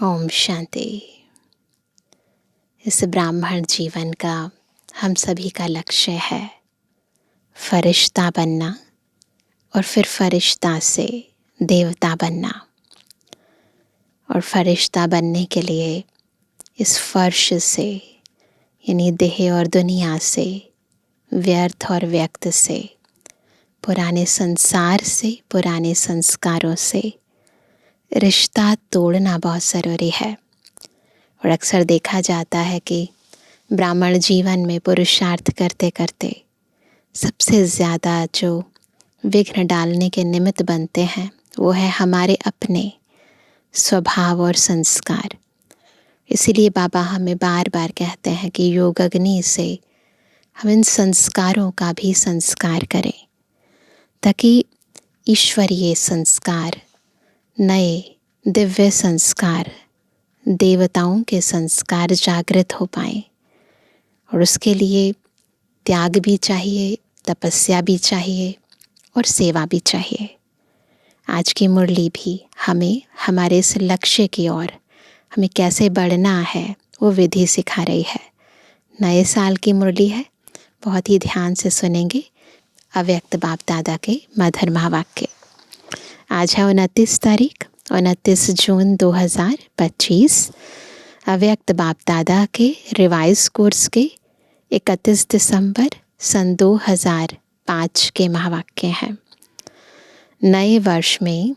ओम शांति। इस ब्राह्मण जीवन का हम सभी का लक्ष्य है फरिश्ता बनना और फिर फरिश्ता से देवता बनना। और फरिश्ता बनने के लिए इस फर्श से यानी देह और दुनिया से, व्यर्थ और व्यक्त से, पुराने संसार से, पुराने संस्कारों से रिश्ता तोड़ना बहुत ज़रूरी है। और अक्सर देखा जाता है कि ब्राह्मण जीवन में पुरुषार्थ करते करते सबसे ज़्यादा जो विघ्न डालने के निमित्त बनते हैं वो है हमारे अपने स्वभाव और संस्कार। इसीलिए बाबा हमें बार बार कहते हैं कि योग अग्नि से हम इन संस्कारों का भी संस्कार करें, ताकि ईश्वरीय संस्कार, नए दिव्य संस्कार, देवताओं के संस्कार जागृत हो पाएं। और उसके लिए त्याग भी चाहिए, तपस्या भी चाहिए और सेवा भी चाहिए। आज की मुरली भी हमें हमारे इस लक्ष्य की ओर हमें कैसे बढ़ना है वो विधि सिखा रही है। नए साल की मुरली है, बहुत ही ध्यान से सुनेंगे अव्यक्त बाप दादा के मधुर महावाक्य। आज है 29 तारीख, 29 जून 2025। अव्यक्त बाप दादा के रिवाइज कोर्स के 31 दिसंबर सन 2005 के महावाक्य हैं। नए वर्ष में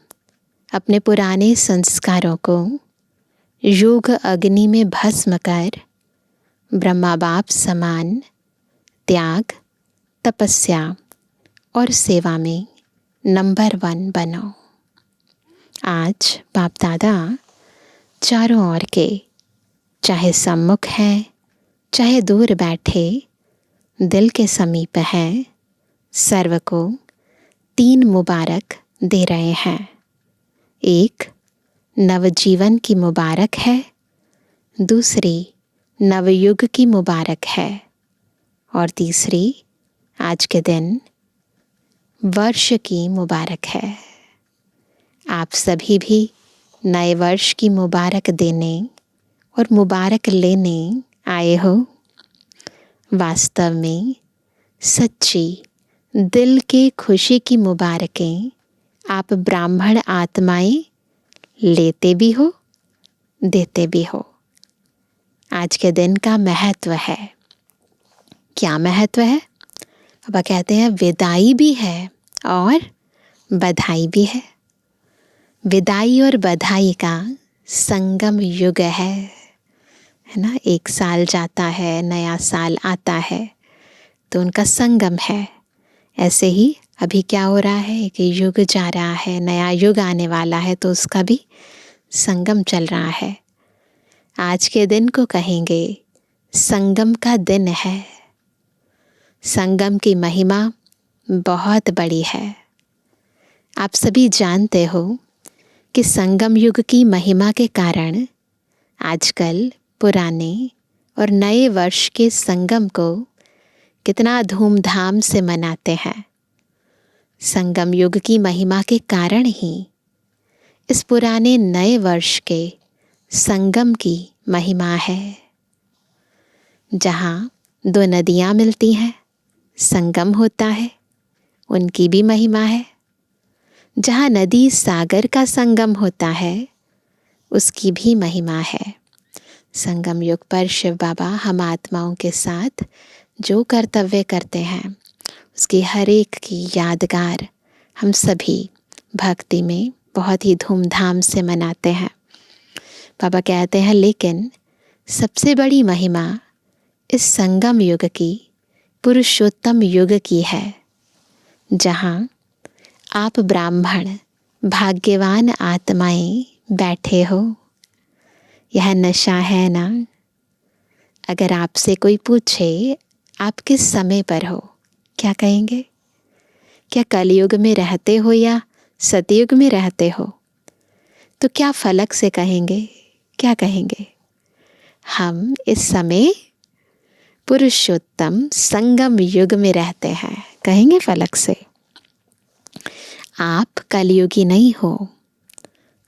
अपने पुराने संस्कारों को योग अग्नि में भस्म कर ब्रह्मा बाप समान त्याग, तपस्या और सेवा में नंबर 1 बनो। आज बाप दादा चारों ओर के, चाहे सम्मुख हैं चाहे दूर बैठे, दिल के समीप हैं, सर्व को 3 मुबारक दे रहे हैं। एक नवजीवन की मुबारक है, दूसरी नवयुग की मुबारक है और तीसरी आज के दिन वर्ष की मुबारक है। आप सभी भी नए वर्ष की मुबारक देने और मुबारक लेने आए हो। वास्तव में सच्ची दिल के खुशी की मुबारकें आप ब्राह्मण आत्माएं लेते भी हो, देते भी हो। आज के दिन का महत्व है। क्या महत्व है? बाबा कहते हैं विदाई भी है और बधाई भी है। विदाई और बधाई का संगम युग है ना। एक साल जाता है, नया साल आता है, तो उनका संगम है। ऐसे ही अभी क्या हो रहा है कि युग जा रहा है, नया युग आने वाला है, तो उसका भी संगम चल रहा है। आज के दिन को कहेंगे संगम का दिन है। संगम की महिमा बहुत बड़ी है। आप सभी जानते हो कि संगम युग की महिमा के कारण आजकल पुराने और नए वर्ष के संगम को कितना धूमधाम से मनाते हैं। संगम युग की महिमा के कारण ही इस पुराने नए वर्ष के संगम की महिमा है। जहाँ 2 नदियाँ मिलती हैं, संगम होता है, उनकी भी महिमा है। जहाँ नदी सागर का संगम होता है, उसकी भी महिमा है। संगम युग पर शिव बाबा हम आत्माओं के साथ जो कर्तव्य करते हैं उसकी हर एक की यादगार हम सभी भक्ति में बहुत ही धूमधाम से मनाते हैं। बाबा कहते हैं लेकिन सबसे बड़ी महिमा इस संगम युग की, पुरुषोत्तम युग की है, जहाँ आप ब्राह्मण भाग्यवान आत्माएं बैठे हो। यह नशा है ना। अगर आपसे कोई पूछे आप किस समय पर हो, क्या कहेंगे? क्या कलयुग में रहते हो या सतयुग में रहते हो? तो क्या फलक से कहेंगे? क्या कहेंगे? हम इस समय पुरुषोत्तम संगम युग में रहते हैं, कहेंगे फलक से। आप कलयुगी नहीं हो,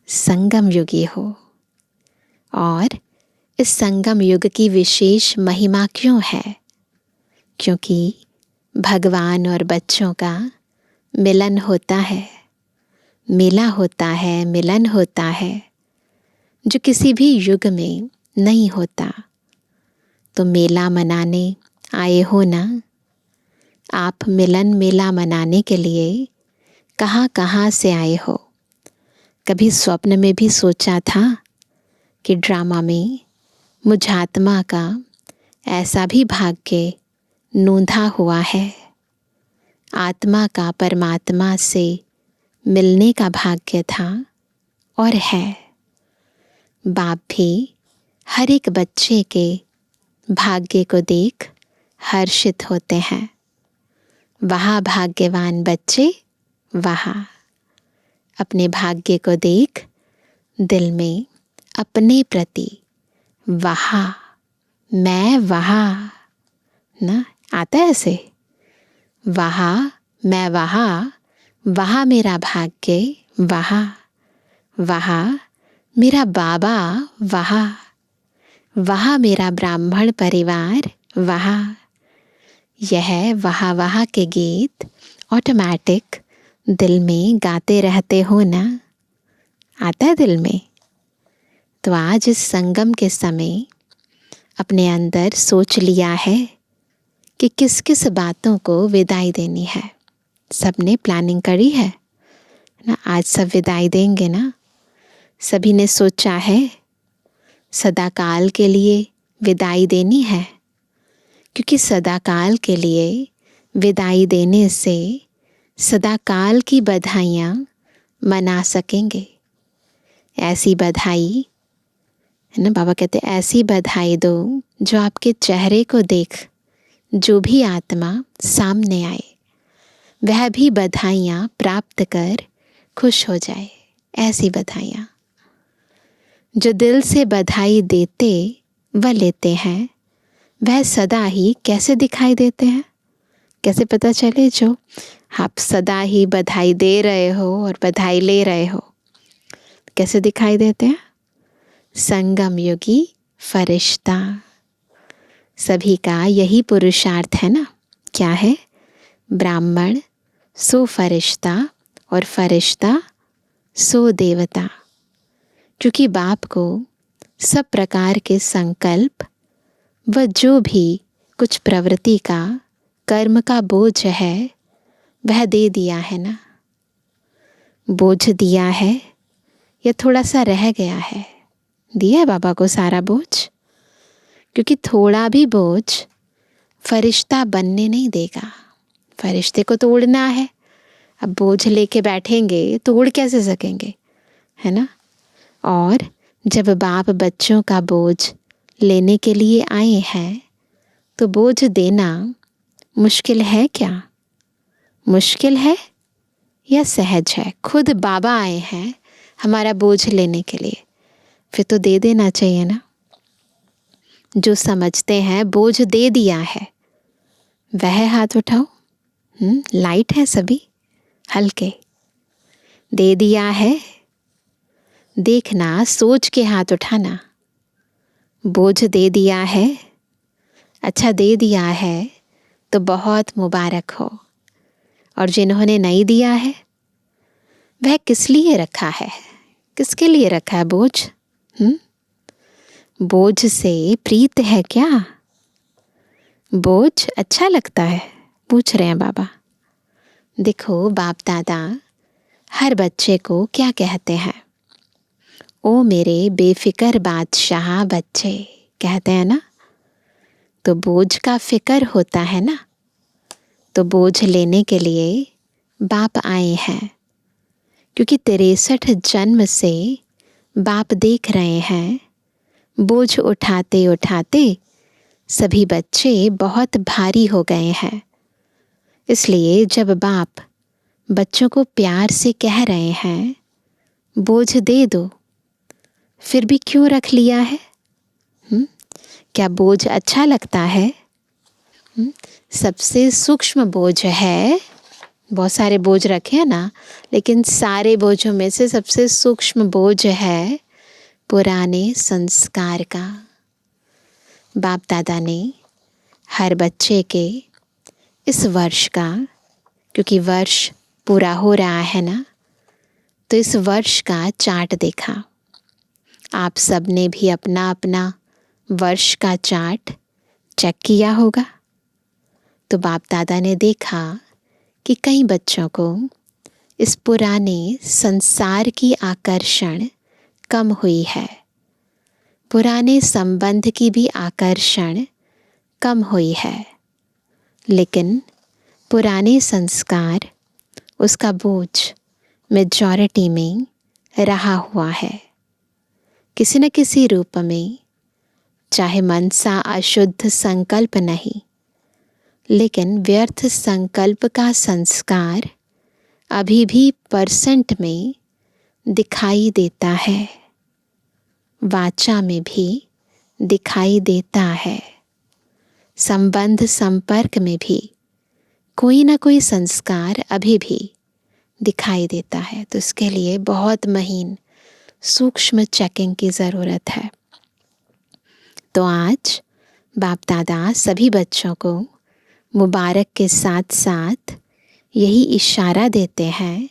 संगम युगी हो। और इस संगम युग की विशेष महिमा क्यों है? क्योंकि भगवान और बच्चों का मिलन होता है, मेला होता है, मिलन होता है, जो किसी भी युग में नहीं होता। तो मेला मनाने आए हो ना? आप मिलन मेला मनाने के लिए कहाँ कहाँ से आए हो? कभी स्वप्न में भी सोचा था कि ड्रामा में मुझ आत्मा का ऐसा भी भाग्य नूंधा हुआ है? आत्मा का परमात्मा से मिलने का भाग्य था और है। बाप भी हर एक बच्चे के भाग्य को देख हर्षित होते हैं। वहाँ भाग्यवान बच्चे, वहाँ अपने भाग्य को देख दिल में अपने प्रति वहाँ, मैं वहाँ ना आता है ऐसे, वहाँ मैं वहाँ, वहाँ मेरा भाग्य, वहाँ वहाँ मेरा बाबा, वहाँ वहाँ मेरा ब्राह्मण परिवार, वहाँ। यह वहाँ वहाँ के गीत ऑटोमेटिक दिल में गाते रहते हो ना? आता है दिल में? तो आज इस संगम के समय अपने अंदर सोच लिया है कि किस किस बातों को विदाई देनी है। सबने प्लानिंग करी है ना? आज सब विदाई देंगे ना? सभी ने सोचा है सदाकाल के लिए विदाई देनी है, क्योंकि सदाकाल के लिए विदाई देने से सदाकाल की बधाइयाँ मना सकेंगे। ऐसी बधाई है ना, बाबा कहते ऐसी बधाई दो जो आपके चेहरे को देख जो भी आत्मा सामने आए वह भी बधाइयाँ प्राप्त कर खुश हो जाए। ऐसी बधाइयाँ जो दिल से बधाई देते व लेते हैं वह सदा ही कैसे दिखाई देते हैं? कैसे पता चले? जो आप सदा ही बधाई दे रहे हो और बधाई ले रहे हो, कैसे दिखाई देते हैं? संगम योगी फरिश्ता। सभी का यही पुरुषार्थ है ना? क्या है? ब्राह्मण सो फरिश्ता और फरिश्ता सो देवता। क्योंकि बाप को सब प्रकार के संकल्प व जो भी कुछ प्रवृत्ति का कर्म का बोझ है वह दे दिया है ना? बोझ दिया है या थोड़ा सा रह गया है? दिया है बाबा को सारा बोझ, क्योंकि थोड़ा भी बोझ फरिश्ता बनने नहीं देगा। फरिश्ते को तो उड़ना है, अब बोझ लेके बैठेंगे तो उड़ कैसे सकेंगे, है ना? और जब बाप बच्चों का बोझ लेने के लिए आए हैं तो बोझ देना मुश्किल है क्या? मुश्किल है या सहज है? खुद बाबा आए हैं हमारा बोझ लेने के लिए, फिर तो दे देना चाहिए ना। जो समझते हैं बोझ दे दिया है वह हाथ उठाओ। लाइट है सभी, हल्के। दे दिया है, देखना सोच के हाथ उठाना। बोझ दे दिया है, अच्छा दे दिया है तो बहुत मुबारक हो। और जिन्होंने नहीं दिया है वह किस लिए रखा है? किसके लिए रखा है बोझ? बोझ से प्रीत है क्या? बोझ अच्छा लगता है? पूछ रहे हैं बाबा। देखो बाप दादा हर बच्चे को क्या कहते हैं? ओ मेरे बेफिक्र बादशाह बच्चे, कहते हैं ना। तो बोझ का फिक्र होता है ना, तो बोझ लेने के लिए बाप आए हैं। क्योंकि 63 जन्म से बाप देख रहे हैं बोझ उठाते उठाते सभी बच्चे बहुत भारी हो गए हैं। इसलिए जब बाप बच्चों को प्यार से कह रहे हैं बोझ दे दो, फिर भी क्यों रख लिया है? क्या बोझ अच्छा लगता है? सबसे सूक्ष्म बोझ है। बहुत सारे बोझ रखे हैं ना, लेकिन सारे बोझों में से सबसे सूक्ष्म बोझ है पुराने संस्कार का। बाप दादा ने हर बच्चे के इस वर्ष का, क्योंकि वर्ष पूरा हो रहा है ना, तो इस वर्ष का चार्ट देखा। आप सब ने भी अपना अपना वर्ष का चार्ट चेक किया होगा। तो बाप दादा ने देखा कि कई बच्चों को इस पुराने संसार की आकर्षण कम हुई है, पुराने संबंध की भी आकर्षण कम हुई है, लेकिन पुराने संस्कार, उसका बोझ मेजॉरिटी में रहा हुआ है, किसी न किसी रूप में। चाहे मन सा अशुद्ध संकल्प नहीं, लेकिन व्यर्थ संकल्प का संस्कार अभी भी परसेंट में दिखाई देता है, वाचा में भी दिखाई देता है, संबंध संपर्क में भी कोई ना कोई संस्कार अभी भी दिखाई देता है। तो इसके लिए बहुत महीन सूक्ष्म चेकिंग की ज़रूरत है। तो आज बाप दादा सभी बच्चों को मुबारक के साथ साथ यही इशारा देते हैं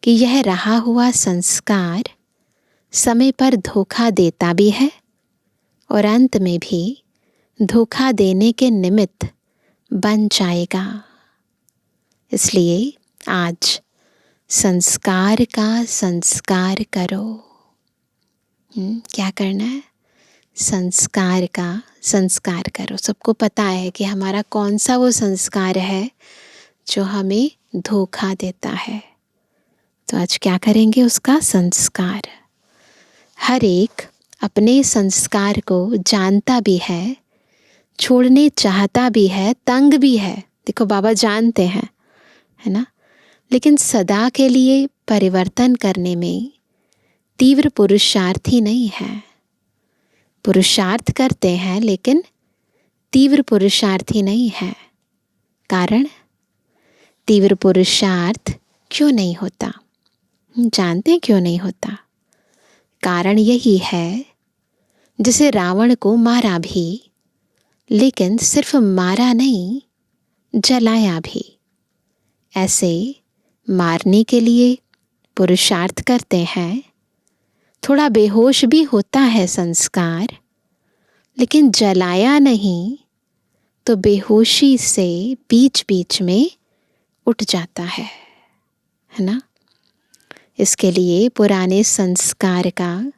कि यह रहा हुआ संस्कार समय पर धोखा देता भी है और अंत में भी धोखा देने के निमित्त बन जाएगा। इसलिए आज संस्कार का संस्कार करो। क्या करना है? संस्कार का संस्कार करो। सबको पता है कि हमारा कौन सा वो संस्कार है जो हमें धोखा देता है। तो आज क्या करेंगे? उसका संस्कार। हर एक अपने संस्कार को जानता भी है, छोड़ने चाहता भी है, तंग भी है। देखो बाबा जानते हैं, है ना, लेकिन सदा के लिए परिवर्तन करने में तीव्र पुरुषार्थी नहीं है। पुरुषार्थ करते हैं लेकिन तीव्र पुरुषार्थी नहीं है। कारण, तीव्र पुरुषार्थ क्यों नहीं होता? जानते हैं क्यों नहीं होता? कारण यही है, जिसे रावण को मारा भी, लेकिन सिर्फ मारा नहीं, जलाया भी। ऐसे मारने के लिए पुरुषार्थ करते हैं, थोड़ा बेहोश भी होता है संस्कार, लेकिन जलाया नहीं तो बेहोशी से बीच बीच में उठ जाता है ना। इसके लिए पुराने संस्कार का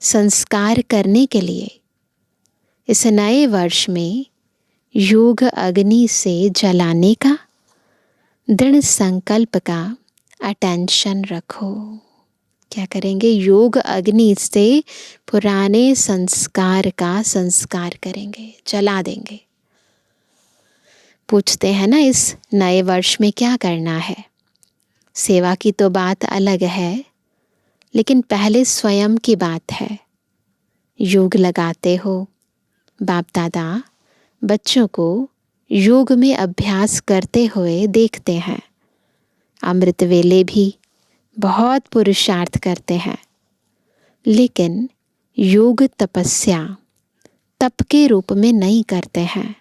संस्कार करने के लिए इस नए वर्ष में योग अग्नि से जलाने का दृढ़ संकल्प का अटेंशन रखो। क्या करेंगे? योग अग्नि से पुराने संस्कार का संस्कार करेंगे, जला देंगे। पूछते हैं ना, इस नए वर्ष में क्या करना है? सेवा की तो बात अलग है, लेकिन पहले स्वयं की बात है। योग लगाते हो, बाप दादा बच्चों को योग में अभ्यास करते हुए देखते हैं। अमृत वेले भी बहुत पुरुषार्थ करते हैं, लेकिन योग तपस्या तप के रूप में नहीं करते हैं।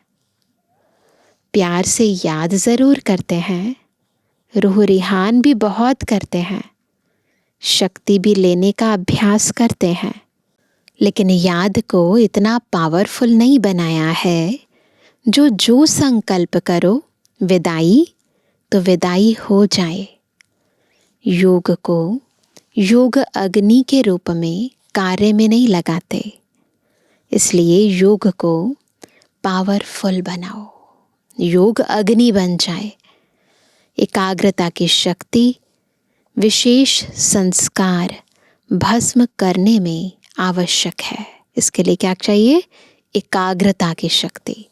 प्यार से याद ज़रूर करते हैं, रूह रिहान भी बहुत करते हैं, शक्ति भी लेने का अभ्यास करते हैं, लेकिन याद को इतना पावरफुल नहीं बनाया है जो संकल्प करो विदाई तो विदाई हो जाए। योग को योग अग्नि के रूप में कार्य में नहीं लगाते, इसलिए योग को पावरफुल बनाओ, योग अग्नि बन जाए। एकाग्रता की शक्ति विशेष संस्कार भस्म करने में आवश्यक है। इसके लिए क्या चाहिए? एकाग्रता की शक्ति।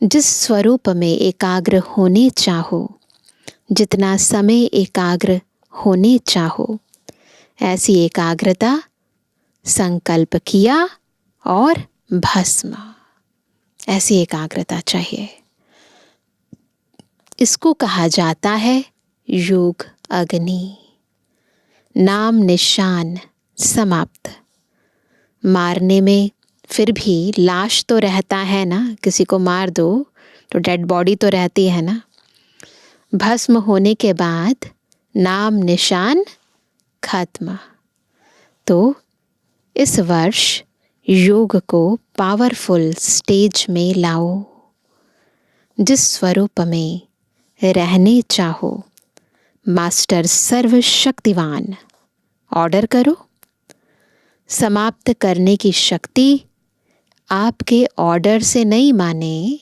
जिस स्वरूप में एकाग्र होने चाहो, जितना समय एकाग्र होने चाहो, ऐसी एकाग्रता संकल्प किया और भस्म, ऐसी एकाग्रता चाहिए। इसको कहा जाता है योग अग्नि। नाम निशान समाप्त। मारने में फिर भी लाश तो रहता है ना, किसी को मार दो तो डेड बॉडी तो रहती है ना। भस्म होने के बाद नाम निशान खत्म। तो इस वर्ष योग को पावरफुल स्टेज में लाओ। जिस स्वरूप में रहने चाहो, मास्टर सर्वशक्तिवान ऑर्डर करो। समाप्त करने की शक्ति आपके ऑर्डर से नहीं माने,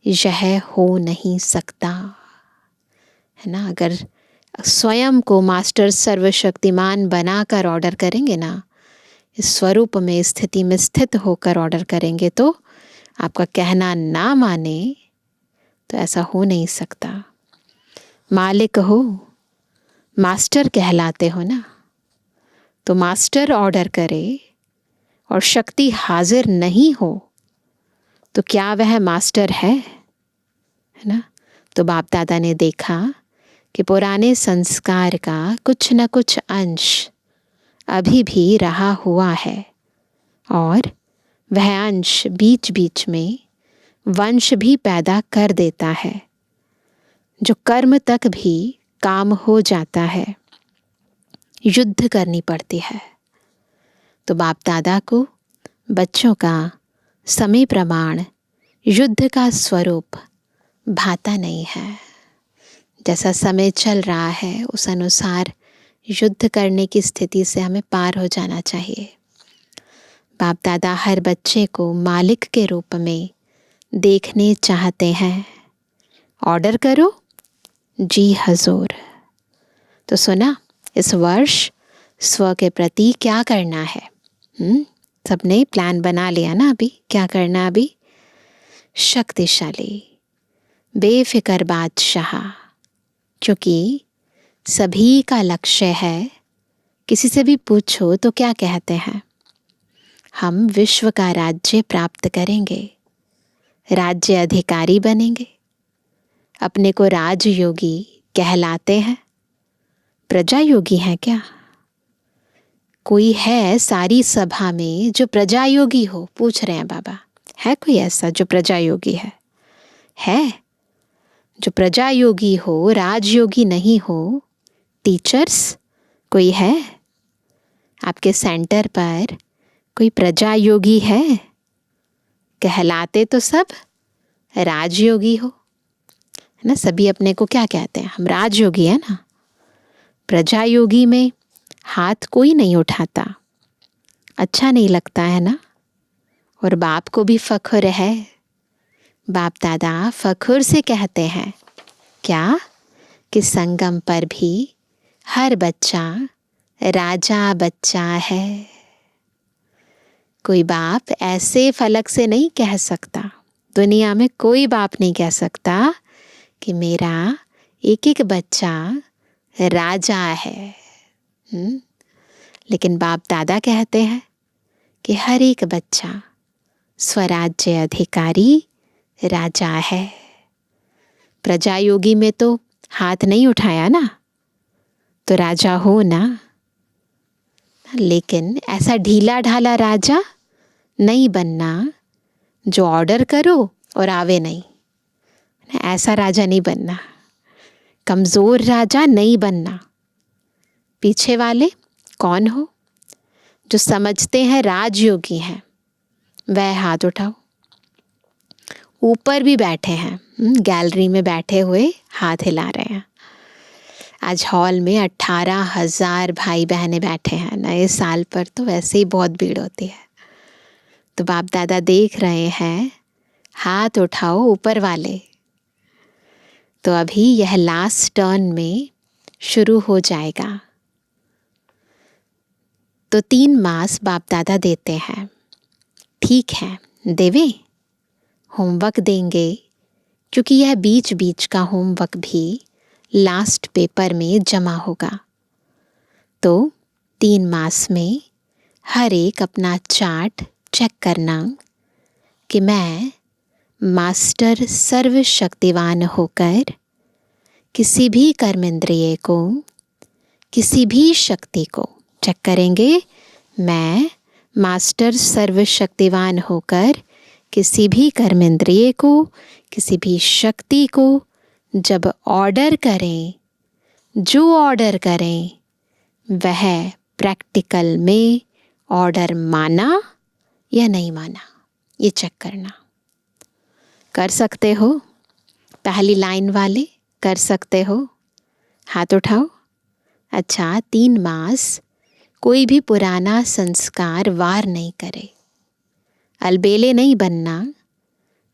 यह हो नहीं सकता, है ना। अगर स्वयं को मास्टर सर्वशक्तिमान बनाकर ऑर्डर करेंगे ना, इस स्वरूप में स्थिति में स्थित होकर ऑर्डर करेंगे, तो आपका कहना ना माने तो ऐसा हो नहीं सकता। मालिक हो, मास्टर कहलाते हो ना, तो मास्टर ऑर्डर करे और शक्ति हाजिर नहीं हो तो क्या वह मास्टर है ना। तो बाप दादा ने देखा कि पुराने संस्कार का कुछ न कुछ अंश अभी भी रहा हुआ है और वह अंश बीच बीच में वंश भी पैदा कर देता है, जो कर्म तक भी काम हो जाता है। युद्ध करनी पड़ती है। तो बाप दादा को बच्चों का समय प्रमाण युद्ध का स्वरूप भाता नहीं है। जैसा समय चल रहा है उस अनुसार युद्ध करने की स्थिति से हमें पार हो जाना चाहिए। बाप दादा हर बच्चे को मालिक के रूप में देखने चाहते हैं। ऑर्डर करो, जी हजूर। तो सुना, इस वर्ष स्व के प्रति क्या करना है। सबने प्लान बना लिया ना अभी क्या करना। अभी शक्तिशाली बेफिक्र बादशाह, क्योंकि सभी का लक्ष्य है। किसी से भी पूछो तो क्या कहते हैं, हम विश्व का राज्य प्राप्त करेंगे, राज्य अधिकारी बनेंगे। अपने को राजयोगी कहलाते हैं। प्रजा योगी हैं क्या? कोई है सारी सभा में जो प्रजा योगी हो? पूछ रहे हैं बाबा, है कोई ऐसा जो प्रजा योगी है? जो प्रजा योगी हो, राजयोगी नहीं हो? टीचर्स कोई है आपके सेंटर पर? कोई प्रजा योगी है? कहलाते तो सब राजयोगी हो, है ना। सभी अपने को क्या कहते हैं, हम राजयोगी है ना। प्रजा योगी में हाथ कोई नहीं उठाता, अच्छा नहीं लगता है ना। और बाप को भी फख्र है। बाप दादा फख्र से कहते हैं क्या कि संगम पर भी हर बच्चा राजा बच्चा है। कोई बाप ऐसे फलक से नहीं कह सकता, दुनिया में कोई बाप नहीं कह सकता कि मेरा एक एक बच्चा राजा है। लेकिन बाप दादा कहते हैं कि हर एक बच्चा स्वराज्य अधिकारी राजा है। प्रजा योगी में तो हाथ नहीं उठाया ना, तो राजा हो ना। लेकिन ऐसा ढीला ढाला राजा नहीं बनना जो ऑर्डर करो और आवे नहीं, ऐसा राजा नहीं बनना। कमज़ोर राजा नहीं बनना। पीछे वाले कौन हो जो समझते हैं राजयोगी हैं, वह हाथ उठाओ। ऊपर भी बैठे हैं, गैलरी में बैठे हुए हाथ हिला रहे हैं। आज हॉल में 18,000 भाई बहनें बैठे हैं। नए साल पर तो वैसे ही बहुत भीड़ होती है। तो बाप दादा देख रहे हैं, हाथ उठाओ ऊपर वाले। तो अभी यह लास्ट टर्न में शुरू हो जाएगा। तो 3 मास बाप दादा देते हैं। ठीक है, देवे होमवर्क देंगे, क्योंकि यह बीच बीच का होमवर्क भी लास्ट पेपर में जमा होगा। तो 3 मास में हर एक अपना चार्ट चेक करना कि मैं मास्टर सर्वशक्तिवान होकर किसी भी कर्मेंद्रिय को, किसी भी शक्ति को चेक करेंगे, मैं मास्टर सर्वशक्तिवान होकर किसी भी कर्मेंद्रिय को, किसी भी शक्ति को जब ऑर्डर करें, जो ऑर्डर करें वह प्रैक्टिकल में ऑर्डर माना या नहीं माना, ये चेक करना। कर सकते हो? पहली लाइन वाले कर सकते हो? हाथ उठाओ। अच्छा, 3 मास कोई भी पुराना संस्कार वार नहीं करे, अलबेले नहीं बनना,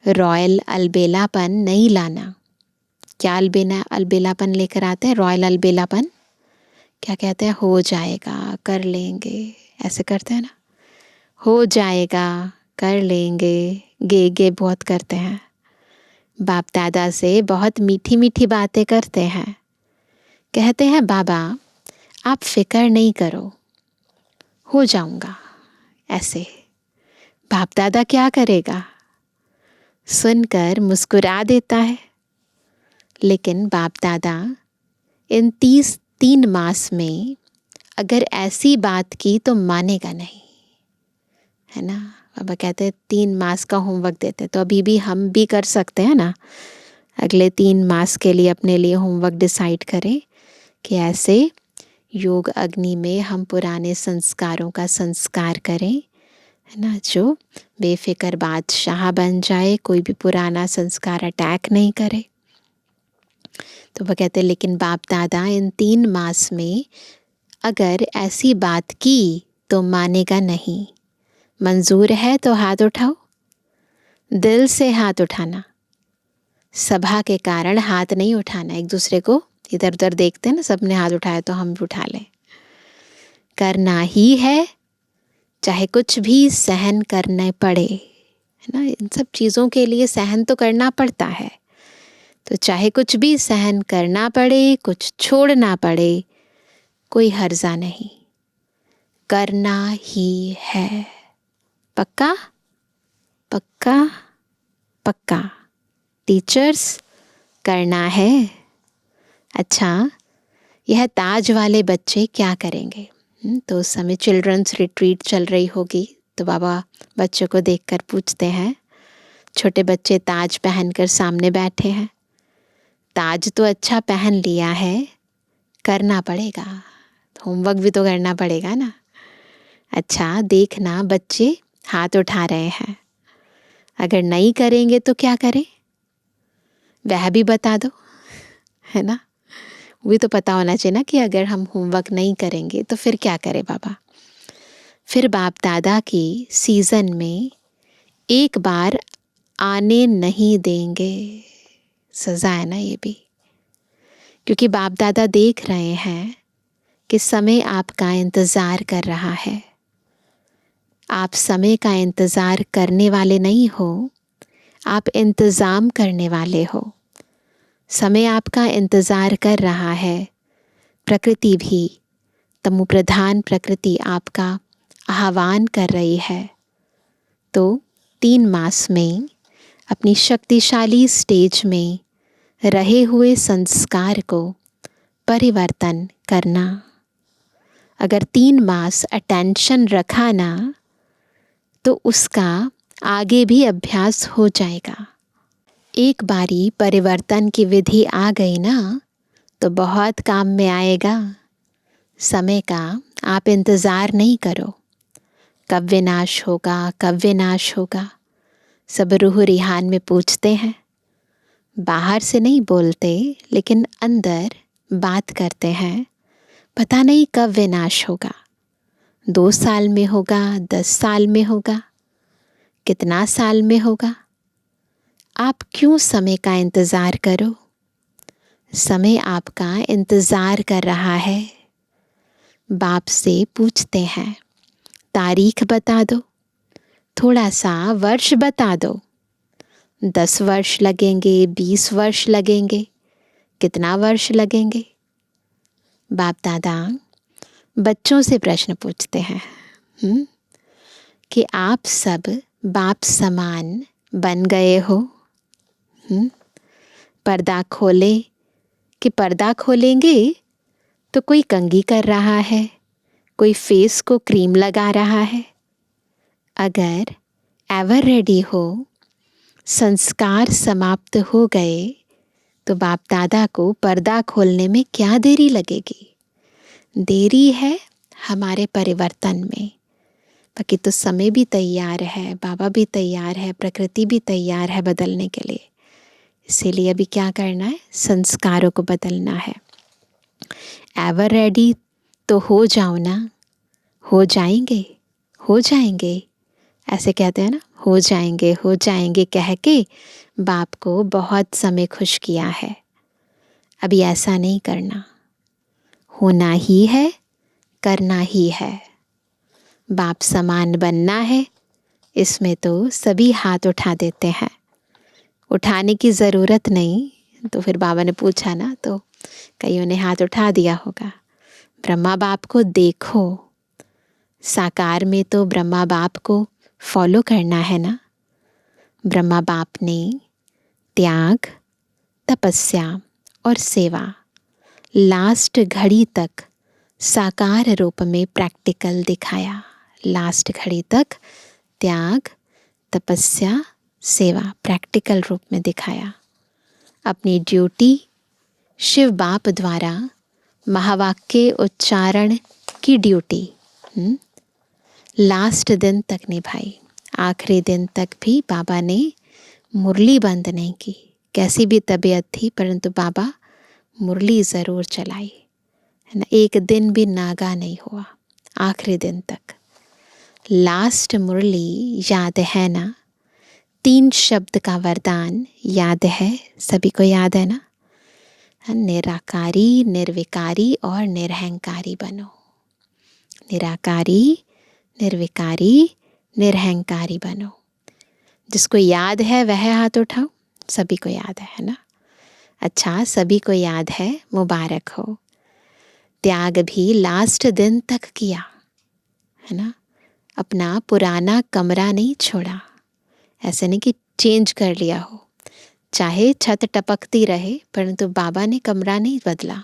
रॉयल अलबेलापन नहीं लाना। क्या अलबेलापन लेकर आते हैं? रॉयल अलबेलापन। क्या कहते हैं? हो जाएगा, कर लेंगे, ऐसे करते हैं ना, हो जाएगा, कर लेंगे, गे बहुत करते हैं। बाप दादा से बहुत मीठी मीठी बातें करते हैं, कहते हैं बाबा आप फिक्र नहीं करो, हो जाऊंगा। ऐसे बाप दादा क्या करेगा? सुनकर मुस्कुरा देता है। लेकिन बाप दादा इन 3 मास में अगर ऐसी बात की तो मानेगा नहीं, है ना। बाबा कहते हैं 3 मास का होमवर्क देते, तो अभी भी हम भी कर सकते हैं ना, अगले 3 मास के लिए अपने लिए होमवर्क डिसाइड करें कि ऐसे योग अग्नि में हम पुराने संस्कारों का संस्कार करें, है ना, जो बेफिक्र बादशाह बन जाए, कोई भी पुराना संस्कार अटैक नहीं करे। तो वह कहते हैं लेकिन बाप दादा इन 3 मास में अगर ऐसी बात की तो मानेगा नहीं। मंजूर है तो हाथ उठाओ, दिल से हाथ उठाना, सभा के कारण हाथ नहीं उठाना। एक दूसरे को इधर उधर देखते हैं ना, सबने हाथ उठाया तो हम भी उठा लें। करना ही है, चाहे कुछ भी सहन करना पड़े, है ना। इन सब चीज़ों के लिए सहन तो करना पड़ता है, तो चाहे कुछ भी सहन करना पड़े, कुछ छोड़ना पड़े, कोई हर्जा नहीं, करना ही है। पक्का पक्का पक्का। टीचर्स करना है। अच्छा, यह ताज वाले बच्चे क्या करेंगे? तो उस समय चिल्ड्रंस रिट्रीट चल रही होगी, तो बाबा बच्चों को देखकर पूछते हैं, छोटे बच्चे ताज पहनकर सामने बैठे हैं, ताज तो अच्छा पहन लिया है, करना पड़ेगा, होमवर्क भी तो करना पड़ेगा ना। अच्छा, देखना बच्चे हाथ उठा रहे हैं, अगर नहीं करेंगे तो क्या करें वह भी बता दो, है ना। वो भी तो पता होना चाहिए ना कि अगर हम होमवर्क नहीं करेंगे तो फिर क्या करें बाबा। फिर बाप दादा की सीज़न में एक बार आने नहीं देंगे। सज़ा है ना ये भी, क्योंकि बाप दादा देख रहे हैं कि समय आपका इंतज़ार कर रहा है। आप समय का इंतज़ार करने वाले नहीं हो, आप इंतज़ाम करने वाले हो। समय आपका इंतज़ार कर रहा है, प्रकृति भी, तमो प्रधान प्रकृति आपका आह्वान कर रही है। तो 3 मास में अपनी शक्तिशाली स्टेज में रहे हुए संस्कार को परिवर्तन करना। अगर 3 मास अटेंशन रखा ना, तो उसका आगे भी अभ्यास हो जाएगा। एक बारी परिवर्तन की विधि आ गई ना, तो बहुत काम में आएगा। समय का आप इंतज़ार नहीं करो, कब विनाश होगा, कब विनाश होगा। सब रूह रिहान में पूछते हैं, बाहर से नहीं बोलते लेकिन अंदर बात करते हैं, पता नहीं कब विनाश होगा, 2 साल में होगा, 10 साल में होगा, कितना साल में होगा। आप क्यों समय का इंतज़ार करो? समय आपका इंतज़ार कर रहा है। बाप से पूछते हैं, तारीख बता दो, थोड़ा सा वर्ष बता दो, 10 वर्ष लगेंगे, 20 वर्ष लगेंगे, कितना वर्ष लगेंगे। बाप दादा बच्चों से प्रश्न पूछते हैं कि आप सब बाप समान बन गए हो। पर्दा खोले कि पर्दा खोलेंगे तो कोई कंघी कर रहा है, कोई फेस को क्रीम लगा रहा है। अगर एवर रेडी हो, संस्कार समाप्त हो गए, तो बाप दादा को पर्दा खोलने में क्या देरी लगेगी? देरी है हमारे परिवर्तन में। बाकी तो समय भी तैयार है, बाबा भी तैयार है, प्रकृति भी तैयार है बदलने के लिए। इसीलिए अभी क्या करना है? संस्कारों को बदलना है। एवर रेडी तो हो जाओ ना। हो जाएंगे, हो जाएंगे, ऐसे कहते हैं ना, हो जाएंगे कह के बाप को बहुत समय खुश किया है। अभी ऐसा नहीं करना। होना ही है, करना ही है। बाप समान बनना है, इसमें तो सभी हाथ उठा देते हैं। उठाने की ज़रूरत नहीं। तो फिर बाबा ने पूछा ना, तो कईयों ने हाथ उठा दिया होगा। ब्रह्मा बाप को देखो, साकार में तो ब्रह्मा बाप को फॉलो करना है ना। ब्रह्मा बाप ने त्याग, तपस्या और सेवा लास्ट घड़ी तक साकार रूप में प्रैक्टिकल दिखाया। लास्ट घड़ी तक त्याग, तपस्या, सेवा प्रैक्टिकल रूप में दिखाया। अपनी ड्यूटी शिव बाप द्वारा महावाक्य उच्चारण की ड्यूटी लास्ट दिन तक निभाई। आखिरी दिन तक भी बाबा ने मुरली बंद नहीं की। कैसी भी तबीयत थी, परंतु बाबा मुरली ज़रूर चलाई, है ना। एक दिन भी नागा नहीं हुआ आखिरी दिन तक। लास्ट मुरली याद है ना? 3 शब्द का वरदान याद है? सभी को याद है ना? निराकारी, निर्विकारी और निरहंकारी बनो। निराकारी, निर्विकारी, निरहंकारी बनो। जिसको याद है वह हाथ उठाओ। सभी को याद है ना? अच्छा, सभी को याद है, मुबारक हो। त्याग भी लास्ट दिन तक किया, है ना। अपना पुराना कमरा नहीं छोड़ा। ऐसे नहीं कि चेंज कर लिया हो। चाहे छत टपकती रहे, परंतु बाबा ने कमरा नहीं बदला।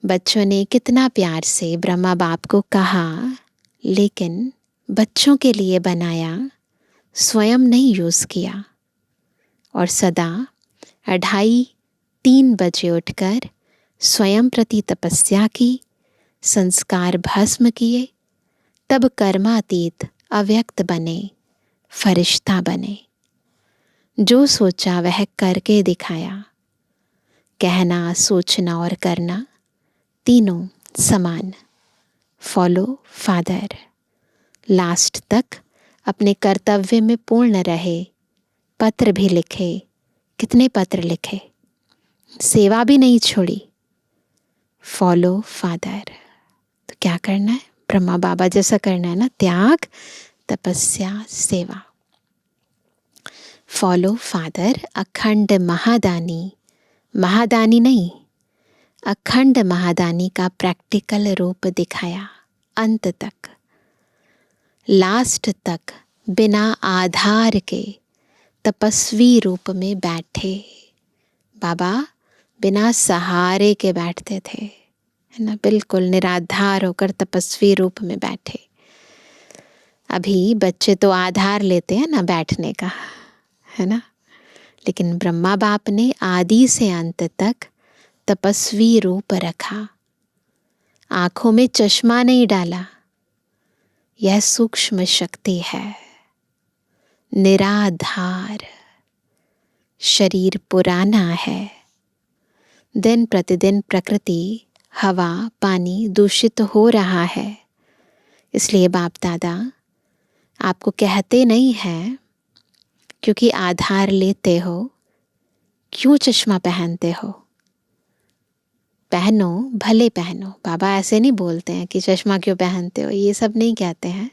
बच्चों ने कितना प्यार से ब्रह्मा बाप को कहा, लेकिन बच्चों के लिए बनाया, स्वयं नहीं यूज़ किया। और सदा 2:30-3 बजे उठकर स्वयं प्रति तपस्या की, संस्कार भस्म किए, तब कर्मातीत अव्यक्त बने, फरिश्ता बने। जो सोचा वह करके दिखाया। कहना, सोचना और करना तीनों समान। Follow father. लास्ट तक अपने कर्तव्य में पूर्ण रहे। पत्र भी लिखे, कितने पत्र लिखे, सेवा भी नहीं छोड़ी। Follow father. तो क्या करना है? ब्रह्मा बाबा जैसा करना है ना। त्याग, तपस्या, सेवा। Follow father. अखंड महादानी, महादानी नहीं, अखंड महादानी का प्रैक्टिकल रूप दिखाया। अंत तक, लास्ट तक बिना आधार के तपस्वी रूप में बैठे। बाबा बिना सहारे के बैठते थे, है ना। बिल्कुल निराधार होकर तपस्वी रूप में बैठे। अभी बच्चे तो आधार लेते हैं ना बैठने का, है ना। लेकिन ब्रह्मा बाप ने आदि से अंत तक तपस्वी रूप रखा। आंखों में चश्मा नहीं डाला। यह सूक्ष्म शक्ति है। निराधार। शरीर पुराना है। दिन प्रतिदिन प्रकृति, हवा, पानी दूषित हो रहा है। इसलिए बाप दादा आपको कहते नहीं हैं, क्योंकि आधार लेते हो, क्यों चश्मा पहनते हो? पहनो, भले पहनो। बाबा ऐसे नहीं बोलते हैं कि चश्मा क्यों पहनते हो, ये सब नहीं कहते हैं।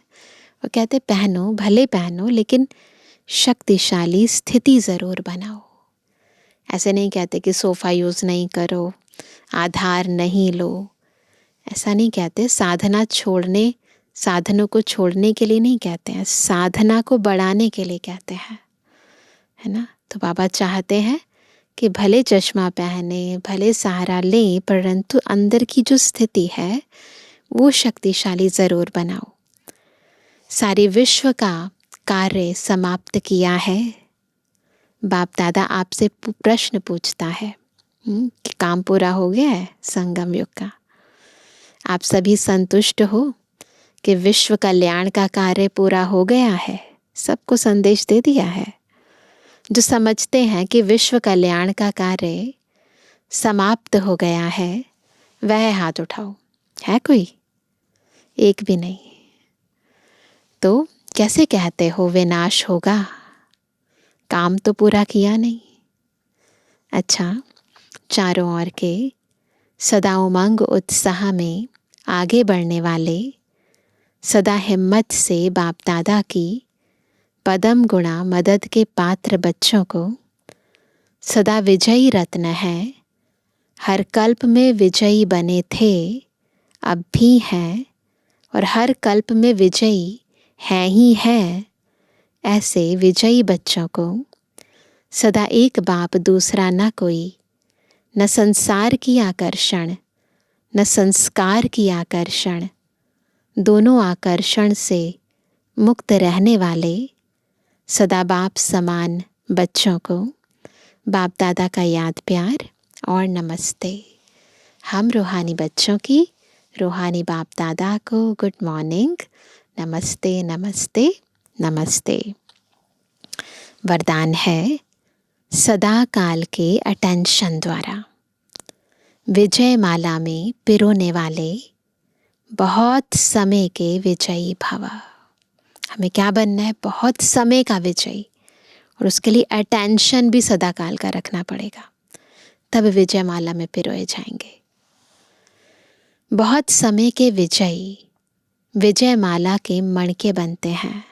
वो कहते पहनो, भले पहनो, लेकिन शक्तिशाली स्थिति ज़रूर बनाओ। ऐसे नहीं कहते कि सोफ़ा यूज़ नहीं करो, आधार नहीं लो, ऐसा नहीं कहते। साधना छोड़ने, साधनों को छोड़ने के लिए नहीं कहते हैं, साधना को बढ़ाने के लिए कहते हैं, है ना। तो बाबा चाहते हैं कि भले चश्मा पहने, भले सहारा लें, परंतु अंदर की जो स्थिति है वो शक्तिशाली ज़रूर बनाओ। सारे विश्व का कार्य समाप्त किया है। बाप दादा आपसे प्रश्न पूछता है कि काम पूरा हो गया है संगम युग का। आप सभी संतुष्ट हो कि विश्व कल्याण का कार्य पूरा हो गया है। सबको संदेश दे दिया है। जो समझते हैं कि विश्व कल्याण का कार्य समाप्त हो गया है, वह हाथ उठाओ। है कोई? एक भी नहीं। तो कैसे कहते हो विनाश होगा? काम तो पूरा किया नहीं। अच्छा, चारों ओर के सदा उमंग उत्साह में आगे बढ़ने वाले, सदा हिम्मत से बाप दादा की पदम गुणा मदद के पात्र बच्चों को सदा विजयी रत्न है। हर कल्प में विजयी बने थे, अब भी हैं, और हर कल्प में विजयी हैं ही हैं। ऐसे विजयी बच्चों को सदा एक बाप दूसरा न कोई, न संसार की आकर्षण न संस्कार की आकर्षण, दोनों आकर्षण से मुक्त रहने वाले सदा बाप समान बच्चों को बाप दादा का याद प्यार और नमस्ते। हम रूहानी बच्चों की रूहानी बाप दादा को गुड मॉर्निंग, नमस्ते नमस्ते नमस्ते। वरदान है सदा काल के अटेंशन द्वारा विजय माला में पिरोने वाले बहुत समय के विजयी भव। हमें क्या बनना है? बहुत समय का विजयी। और उसके लिए अटेंशन भी सदा काल का रखना पड़ेगा, तब विजय माला में पिरोए जाएंगे। बहुत समय के विजयी विजय माला के मणके बनते हैं।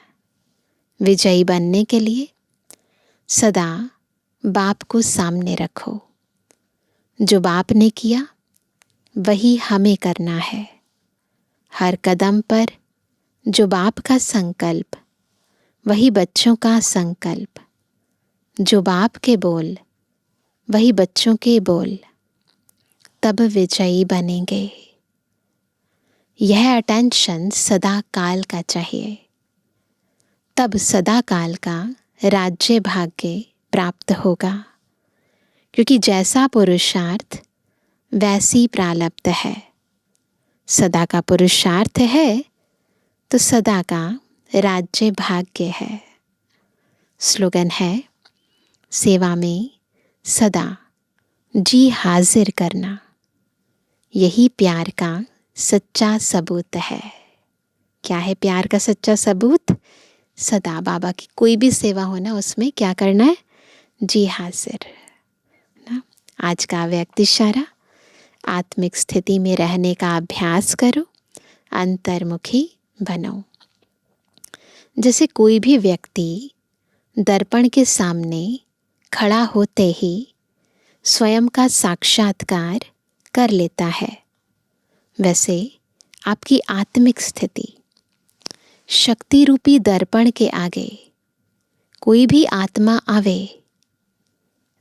विजयी बनने के लिए सदा बाप को सामने रखो। जो बाप ने किया वही हमें करना है। हर कदम पर जो बाप का संकल्प वही बच्चों का संकल्प। जो बाप के बोल वही बच्चों के बोल, तब विजयी बनेंगे। यह अटेंशन सदा काल का चाहिए, तब सदा काल का राज्य भाग्य प्राप्त होगा। क्योंकि जैसा पुरुषार्थ वैसी प्रारब्ध है। सदा का पुरुषार्थ है तो सदा का राज्य भाग्य है। स्लोगन है सेवा में सदा जी हाजिर करना, यही प्यार का सच्चा सबूत है। क्या है प्यार का सच्चा सबूत? सदा बाबा की कोई भी सेवा हो ना, उसमें क्या करना है? जी हाजिर ना। आज का व्यक्ति इशारा, आत्मिक स्थिति में रहने का अभ्यास करो, अंतर्मुखी बनो। जैसे कोई भी व्यक्ति दर्पण के सामने खड़ा होते ही स्वयं का साक्षात्कार कर लेता है, वैसे आपकी आत्मिक स्थिति शक्ति रूपी दर्पण के आगे कोई भी आत्मा आवे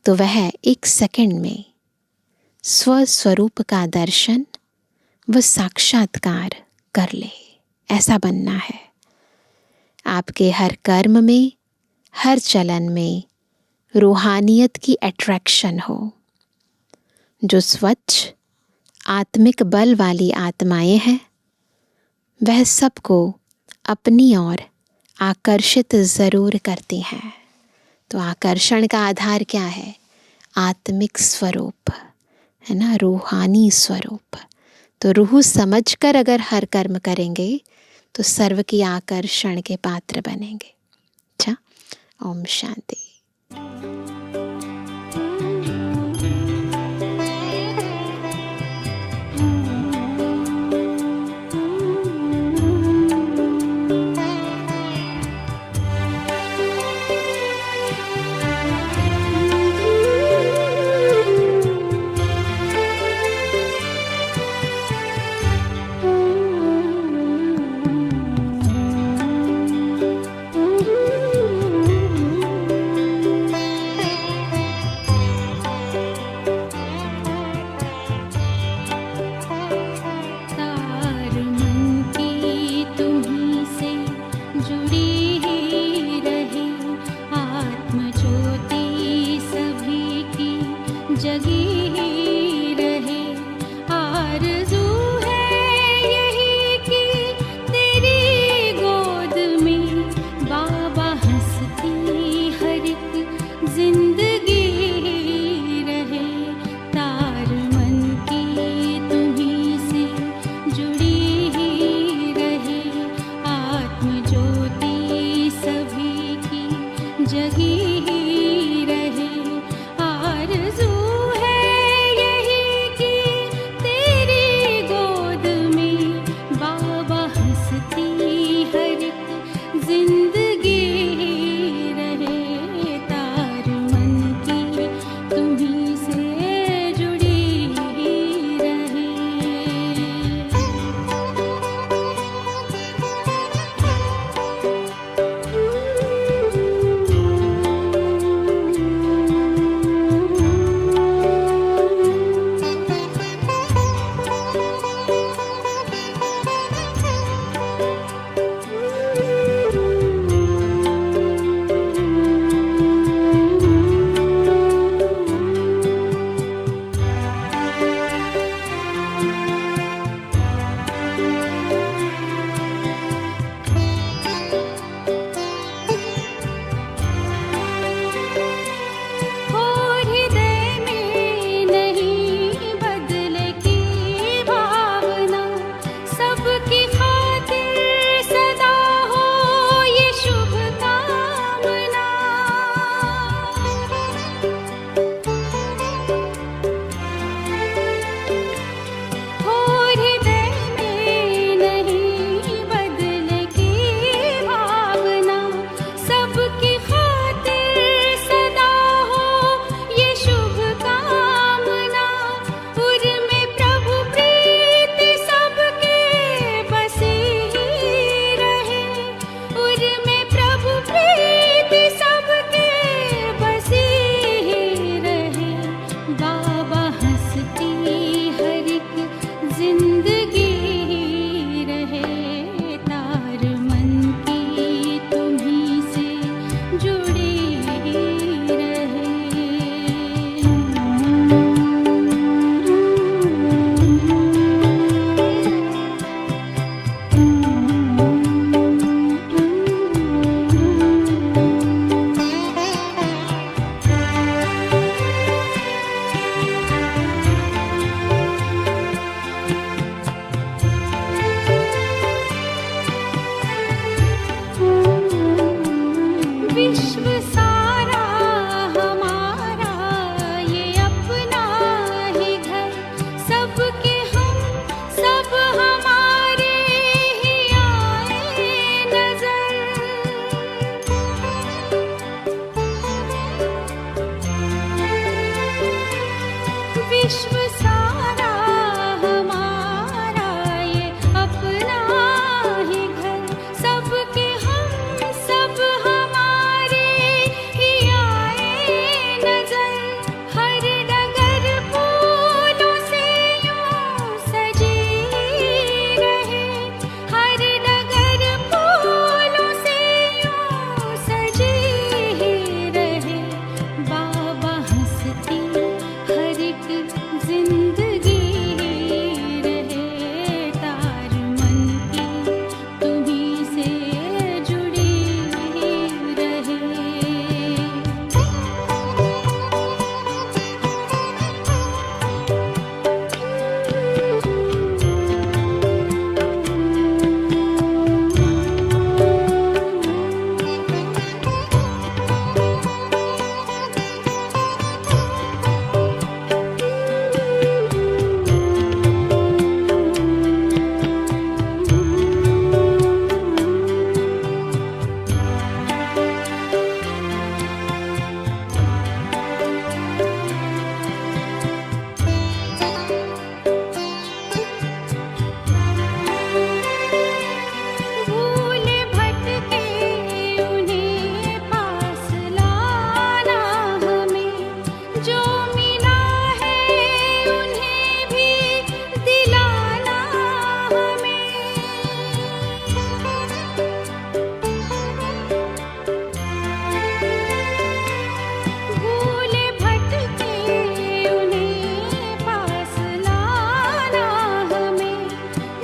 तो वह एक सेकंड में स्वस्वरूप का दर्शन व साक्षात्कार कर ले। ऐसा बनना है। आपके हर कर्म में, हर चलन में रूहानियत की अट्रैक्शन हो। जो स्वच्छ आत्मिक बल वाली आत्माएं हैं, वह सबको अपनी ओर आकर्षित ज़रूर करती हैं। तो आकर्षण का आधार क्या है? आत्मिक स्वरूप है ना, रूहानी स्वरूप। तो रूह समझकर अगर हर कर्म करेंगे तो सर्व की आकर्षण के पात्र बनेंगे। अच्छा, ओम शांति।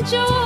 जो